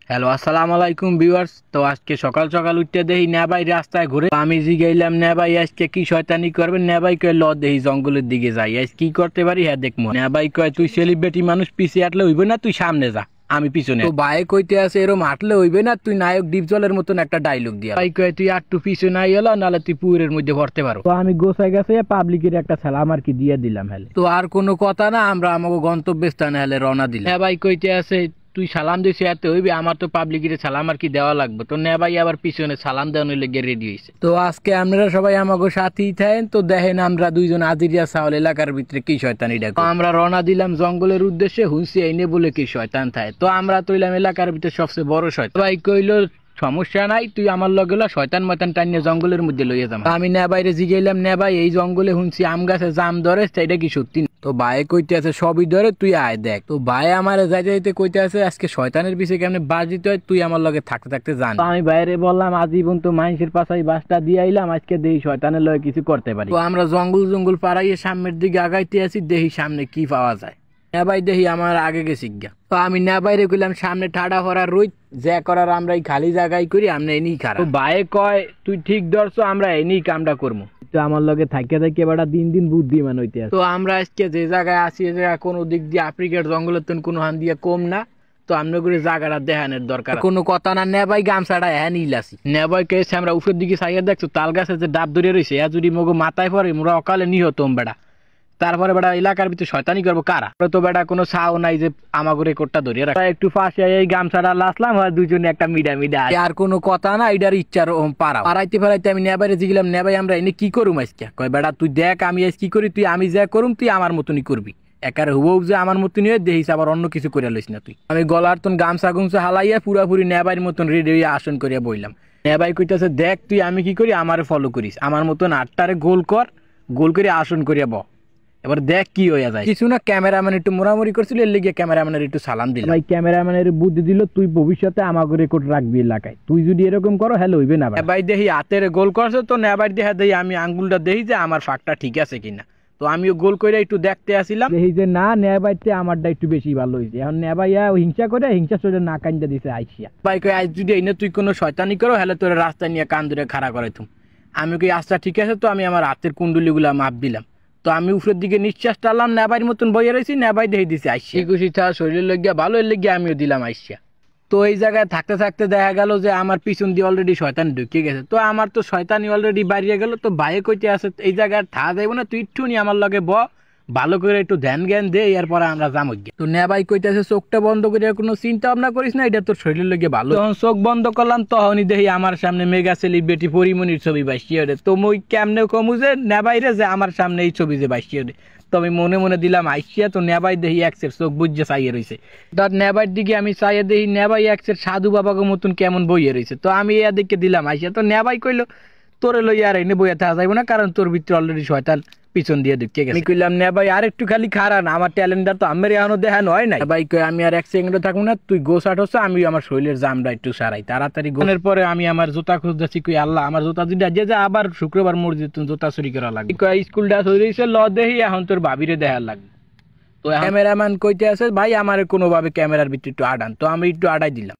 Hello, আসসালামু আলাইকুম viewers. তো আজকে সকাল সকাল উঠতে দেখি নেবাই রাস্তায় ঘুরে। আমি জিগাইলাম নেবাই আজকে কি শয়তানি করবে। নেবাই কয় ল দেখি জঙ্গলের দিকে যাই, আজ কি করতে পারি হ্যাঁ দেখবো। নেবাই কয় তুই সেলিব্রিটি মানুষ, পিছিয়ে হাঁটলে হইবে না, তুই সামনে যা, আমি পিছনে। তো ভাই কইতে আছে এরম হাঁটলে হইবে না, তুই নায়ক ডিপজলের মতন একটা ডায়লগ দিয়া। ভাই কয় তুই আর একটু পিছনে নাই এলো, নাহলে তুই পুরের মধ্যে ভরতে পারো। তো আমি গোছাই গেছে পাবলিকের একটা সালাম আর কি দিয়ে দিলাম। হ্যাঁ, তো আর কোনো কথা না, আমরা আমাকে গন্তব্যস্থানে হেলে রওনা দিলাম। হ্যাঁ ভাই কইতে আছে তুই সালাম দিছি এত হইবে, আমার তো পাবলিকের সালাম আর কি দেওয়া লাগবে। তো নেবাই আবার পিছনে সালাম দেওয়ানোর লেগে রেডি হয়েছে। তো আজকে আপনারা সবাই আমাকে সাথেই থাকেন। তো দেখেন আমরা দুইজন আদিরিয়া চাউল এলাকার ভিতরে কি শয়তানি ডাক। আমরা রওনা দিলাম জঙ্গলের উদ্দেশ্যে, হুঁসি আইনে বলে কি শয়তান থাকে। তো আমরা তৈলাম এলাকার ভিতরে সবচেয়ে বড় শয়তান। ভাই কইলো সমস্যা নাই, তুই আমার লগে শয়তান ময়তান টানিয়ে জঙ্গলের মধ্যে লইয়া যাম। আমি নেবাইরে জিগাইলাম নেবাই এই জঙ্গলে শুনছি আম গাছে জাম ধরে, সেটা কি সত্যি? তো ভাই কইতে আছে সবই ধরে, তুই আয় দেখ। তো ভাই আমার যাইতে যাইতে কইতে আছে আজকে শয়তানের পিছে কেমনে বাস দিতে হয় তুই আমার লগে থাকতে থাকতে জান। আমি বাইরে বললাম আজীবন তো মানুষের পাশাই বাসটা দিয়ে আইলাম, আজকে দেহি শয়তানের লগে কিছু করতে পারি। তো আমরা জঙ্গল জঙ্গল পাড়াইয়ে সামনের দিকে আগাইতে আছি, দেখি সামনে কি পাওয়া যায়। নেবাই দেখি আমার আগে গেছি গা। তো আমি নেবাইরে কইলাম সামনে ঠাডা ভরার রোদ যা করার আমরা এই খালি জায়গায় করি, আমরা এনেই খারাপ। তো ভাই কয় তুই ঠিক ধরছো, আমরা এনেই কামটা করবো। তো আমার লগে থাকে থাকে বেটা দিন দিন বুদ্ধিমান হইতে আছে। তো আমরা আজকে যে জায়গায় আছি এই জায়গা কোনো দিক দিয়ে আফ্রিকার জঙ্গলের তো কোনো হান দিয়ে কম না। তো আমরা করে জায়গাটা দেখানোর দরকার, কোনো কথা না। নেবাই গামছাটা হ্যাঁ নিলাসি। নেবাই কেছে আমরা উপরের দিকে চাইয়া দেখছো তাল গাছে যে ডাব ধরে রয়েছে, এ যদি মগো মাথায় পড়ে মোরা অকালে নিহত বেটা। তারপরে বেটা এলাকার ভিতরে শয়তানি করবো কারা? তো বেটা কোনো ছাও নাই যে আমাকে রেকর্ডটা ধরিয়ে রাখা। একটু ফাঁসে এই গামছাটা লাসলাম আর দুজনে একটা মিডা মিডা, আর কোনো কথা না। এটার ইচ্ছার পাড়াইতে ফেরাইতে আমি নেবাইরে জিগলাম নেবাই আমরা এনে কি করুম আজকে? কয় বেটা তুই দেখ আমি আজ কি করি, তুই আমি যা করুম তুই আমার মতনই করবি। একারে হুবহু যে আমার মতনই হয়ে দেখিস, আবার অন্য কিছু করে লইস না তুই। আমি গলার তন গামছা গুমছা হালাইয়া পুরাপুরি নেবাইয়ের মতন রেডি হইয়া আসন করিয়া বইলাম। নেবাই কইতাছে দেখ তুই আমি কি করি, আমারে ফলো করিস, আমার মতন আটটারে গোল কর, গোল করে আসন করিয়া ব। এবার দেখ কি হইয়া যায়। কিছু না, ক্যামেরাম্যান একটু মোড়ামুড়ি করছিল, এর লিগে ক্যামেরাম্যানের একটু সালাম দিল। ভাই ক্যামেরাম্যানের বুদ্ধি দিল তুই ভবিষ্যতে আমাকে রেকর্ড রাখবি এলাকায়, তুই যদি এরকম করো হ্যালো হইবে না। ভাই দেখি হাতের গোল করছে, তো নেবাই দেখা দেখি আমি আঙ্গুলটা দেখি যে আমার ফাঁকটা ঠিক আছে কিনা। তো আমিও গোল করে একটু দেখতে আসিলাম, দেখি যে না নেবাইতে আমারটা একটু বেশি ভালো হয়েছে। এখন নেবাইয়া হিংসা করে হিংসা চলে না কান্দা দিছে আইসিয়া। ভাই কই আজ যদি এনে তুই কোনো শয়তানি করো হলে তোর রাস্তায় নিয়ে কান ধরে খাড়া করে তুম। আমি কই আচ্ছা ঠিক আছে। তো আমি আমার হাতের কুণ্ডলিগুলা মাপ দিলাম। তো আমি উপরের দিকে নিঃশ্বাস টানলাম, নেবাইয়ের মতন বইয়ে রয়েছি, নেবাই দেখে দিছে আইসিয়া। খুশি থাকা শরীরের লইয়া ভালো, এর লেগে আমিও দিলাম আইসিয়া। তো এই জায়গায় থাকতে থাকতে দেখা গেল যে আমার পিছন দিয়ে অলরেডি শয়তান ঢুকে গেছে। তো আমার তো শয়তানি অলরেডি বাড়িয়ে গেল। তো ভাইয়ে কইতে আছে এই জায়গায় থা যাইব না, তুই একটু নি আমার লগে ভালো করে একটু ধ্যান জ্ঞান দে, এরপরে আমরা যাবো। তো নেবাই কইতেছে চোখটা বন্ধ করে কোনো চিন্তা ভাবনা করিস না, এটা তোর শরীরের লগে ভালো। যখন চোখ বন্ধ করলাম তখনই দেখি আমার সামনে মেগা সেলিব্রিটি পরিমণির ছবি বাইসিয়ে ওঠে। তো মই কেমনে কমু যে নেবাইরে যে আমার সামনে এই ছবি যে বাইসিয়ে ওঠে। তো আমি মনে মনে দিলাম আইসিয়া। তো নেবাই দেখি একসের চোখ বুঝে চাইয়ে রয়েছে। তার নেবাইয়ের দিকে আমি চাইয়ে দেখি নেবাই একসের সাধু বাবাকে মতন কেমন বইয়ে রয়েছে। তো আমি এদিকে দিলাম আইসিয়া। তো নেবাই কইলো তোরে লইয়া আর এনে বইয়া থাকা যাইব না, কারণ তোর ভিতরে অলরেডি শয়তান পিছন দিয়ে ঢুকে গেছে। আমি কইলাম নেবাই আর একটু খালি খারান, আমার ট্যালেন্টটা তো আমার এখনো দেখানো হয় নাই। ভাই কই আমি আর এক সেকেন্ডও থাকবো না, তুই গোসাট হচ্ছে, আমি আমার শরীরের জামটা একটু সারাই তাড়াতাড়ি। গোনের পরে আমি আমার জুতা খুঁজতেছি, কই আল্লাহ আমার জুতা দুইটা যে আবার শুক্রবার মসজিদ জুতা চুরি করা লাগবে। কই স্কুলটা চুরিছে ল দেহি, এখন তোর ভাবিরে দেখা লাগবে। তো ক্যামেরাম্যান কইতে আছে ভাই আমার কোনোভাবে ক্যামেরার ভিতরে একটু আডান। তো আমি একটু আডাই দিলাম।